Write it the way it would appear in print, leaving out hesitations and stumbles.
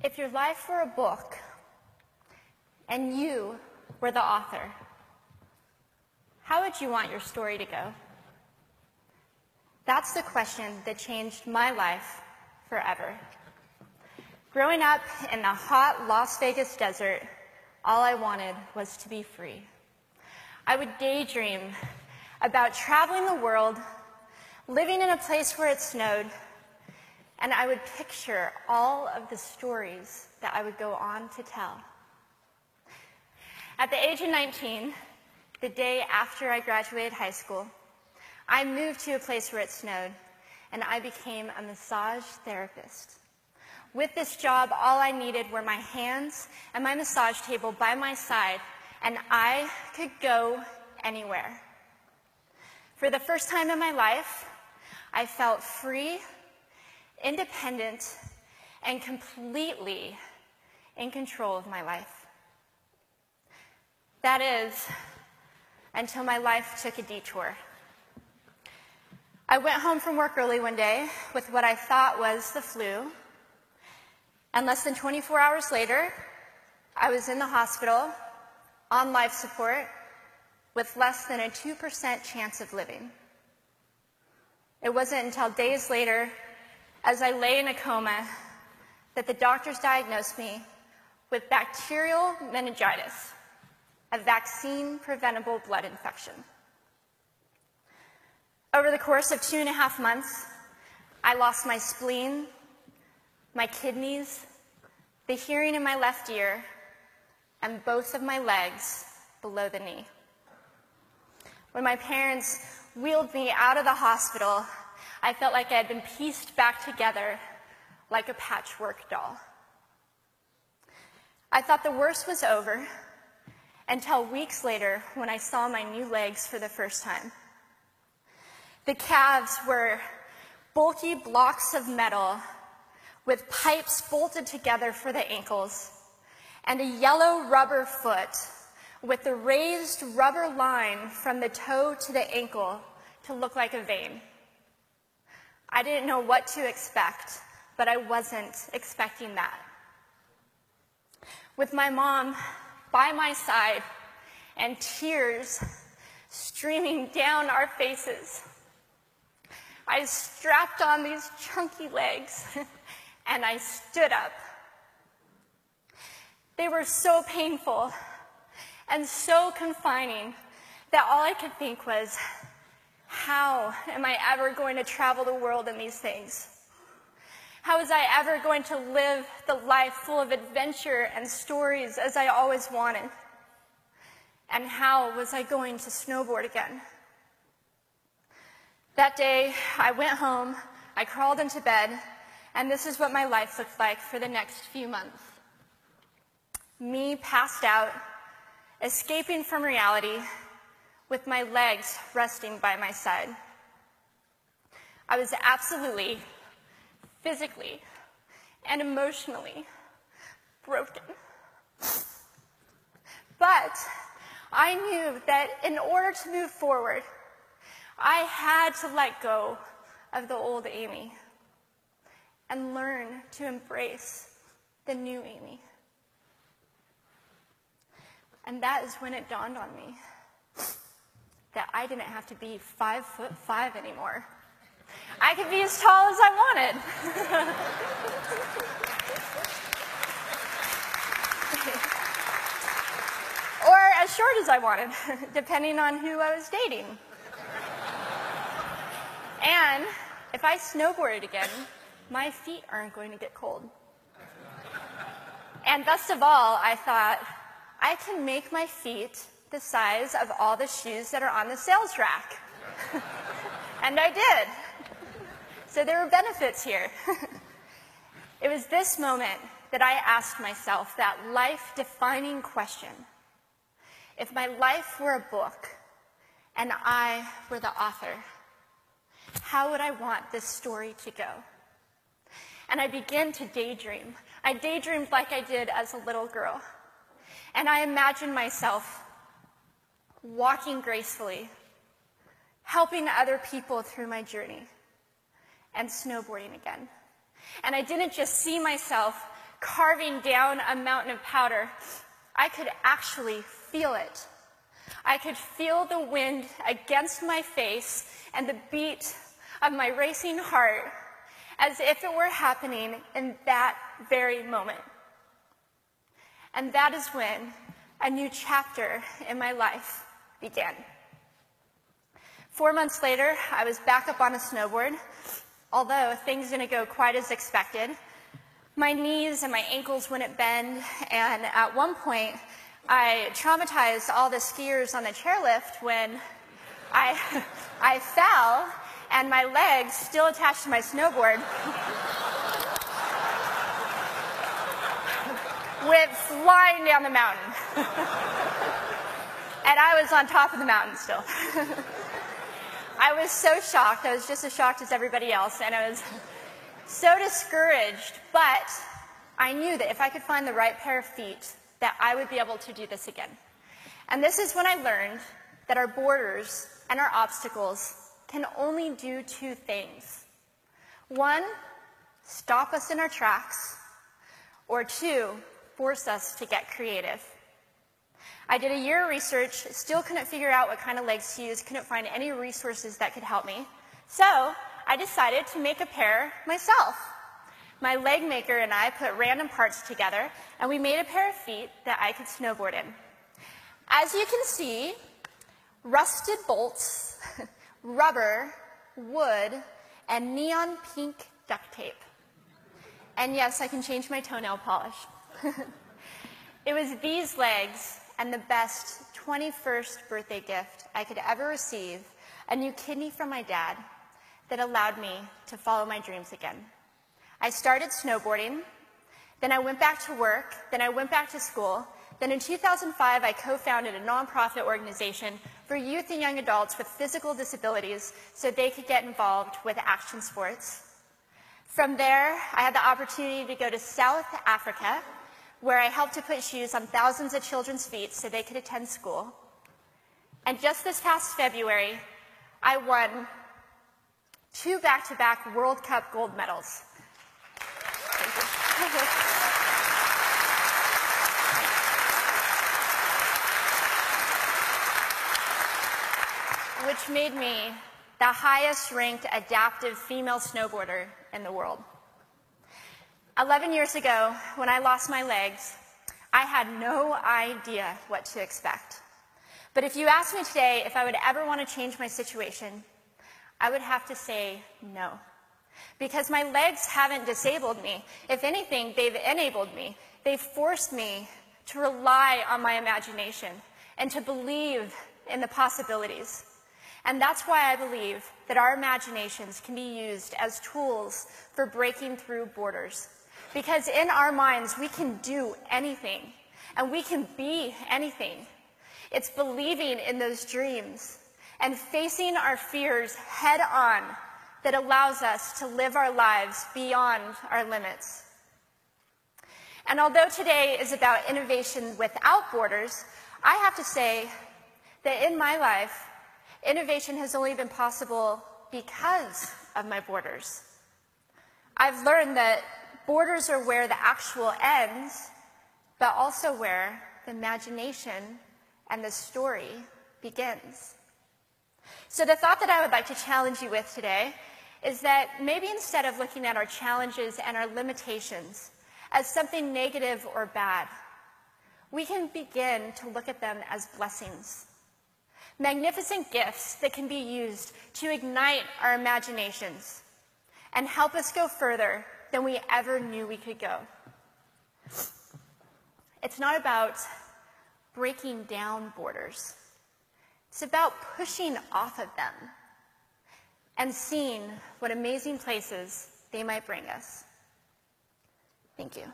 If your life were a book and you were the author, how would you want your story to go? That's the question that changed my life forever. Growing up in the hot Las Vegas desert, all I wanted was to be free. I would daydream about traveling the world, living in a place where it snowed, and I would picture all of the stories that I would go on to tell. At the age of 19, the day after I graduated high school, I moved to a place where it snowed, and I became a massage therapist. With this job, all I needed were my hands and my massage table by my side, and I could go anywhere. For the first time in my life, I felt free, independent, and completely in control of my life. That is, until my life took a detour. I went home from work early one day with what I thought was the flu, and less than 24 hours later, I was in the hospital on life support with less than a 2% chance of living. It wasn't until days later, as I lay in a coma, that the doctors diagnosed me with bacterial meningitis, a vaccine-preventable blood infection. Over the course of 2.5 months, I lost my spleen, my kidneys, the hearing in my left ear, and both of my legs below the knee. When my parents wheeled me out of the hospital, I felt like I had been pieced back together like a patchwork doll. I thought the worst was over until weeks later when I saw my new legs for the first time. The calves were bulky blocks of metal with pipes bolted together for the ankles, and a yellow rubber foot with the raised rubber line from the toe to the ankle to look like a vein. I didn't know what to expect, but I wasn't expecting that. With my mom by my side and tears streaming down our faces, I strapped on these chunky legs and I stood up. They were so painful and so confining that all I could think was, how am I ever going to travel the world in these things? How was I ever going to live the life full of adventure and stories as I always wanted? And how was I going to snowboard again? That day, I went home, I crawled into bed, and this is what my life looked like for the next few months. Me passed out, escaping from reality, with my legs resting by my side. I was absolutely, physically, and emotionally broken. But I knew that in order to move forward, I had to let go of the old Amy and learn to embrace the new Amy. And that is when it dawned on me that I didn't have to be 5'5" anymore. I could be as tall as I wanted. Or as short as I wanted, depending on who I was dating. And if I snowboarded again, my feet aren't going to get cold. And best of all, I thought, I can make my feet the size of all the shoes that are on the sales rack. And I did. So there were benefits here. It was this moment that I asked myself that life-defining question. If my life were a book and I were the author, how would I want this story to go? And I began to daydream. I daydreamed like I did as a little girl. And I imagined myself walking gracefully, helping other people through my journey, and snowboarding again. And I didn't just see myself carving down a mountain of powder, I could actually feel it. I could feel the wind against my face and the beat of my racing heart as if it were happening in that very moment. And that is when a new chapter in my life began. 4 months later, I was back up on a snowboard, although things didn't go quite as expected. My knees and my ankles wouldn't bend, and at one point, I traumatized all the skiers on the chairlift when I fell, and my legs, still attached to my snowboard, went flying down the mountain. And I was on top of the mountain still. I was so shocked. I was just as shocked as everybody else, and I was so discouraged, but I knew that if I could find the right pair of feet, that I would be able to do this again. And this is when I learned that our borders and our obstacles can only do two things. One, stop us in our tracks, or two, force us to get creative. I did a year of research, still couldn't figure out what kind of legs to use, couldn't find any resources that could help me. So I decided to make a pair myself. My leg maker and I put random parts together, and we made a pair of feet that I could snowboard in. As you can see, rusted bolts, rubber, wood, and neon pink duct tape. And yes, I can change my toenail polish. It was these legs and the best 21st birthday gift I could ever receive, a new kidney from my dad, that allowed me to follow my dreams again. I started snowboarding, then I went back to work, then I went back to school, then in 2005 I co-founded a nonprofit organization for youth and young adults with physical disabilities so they could get involved with action sports. From there, I had the opportunity to go to South Africa, where I helped to put shoes on thousands of children's feet so they could attend school. And just this past February, I won 2 back-to-back World Cup gold medals. Which made me the highest-ranked adaptive female snowboarder in the world. 11 years ago, when I lost my legs, I had no idea what to expect. But if you asked me today if I would ever want to change my situation, I would have to say no. Because my legs haven't disabled me. If anything, they've enabled me. They've forced me to rely on my imagination and to believe in the possibilities. And that's why I believe that our imaginations can be used as tools for breaking through borders. Because in our minds, we can do anything, and we can be anything. It's believing in those dreams and facing our fears head on that allows us to live our lives beyond our limits. And although today is about innovation without borders, I have to say that in my life, innovation has only been possible because of my borders. I've learned that borders are where the actual ends, but also where the imagination and the story begins. So the thought that I would like to challenge you with today is that maybe instead of looking at our challenges and our limitations as something negative or bad, we can begin to look at them as blessings. Magnificent gifts that can be used to ignite our imaginations and help us go further than we ever knew we could go. It's not about breaking down borders. It's about pushing off of them and seeing what amazing places they might bring us. Thank you.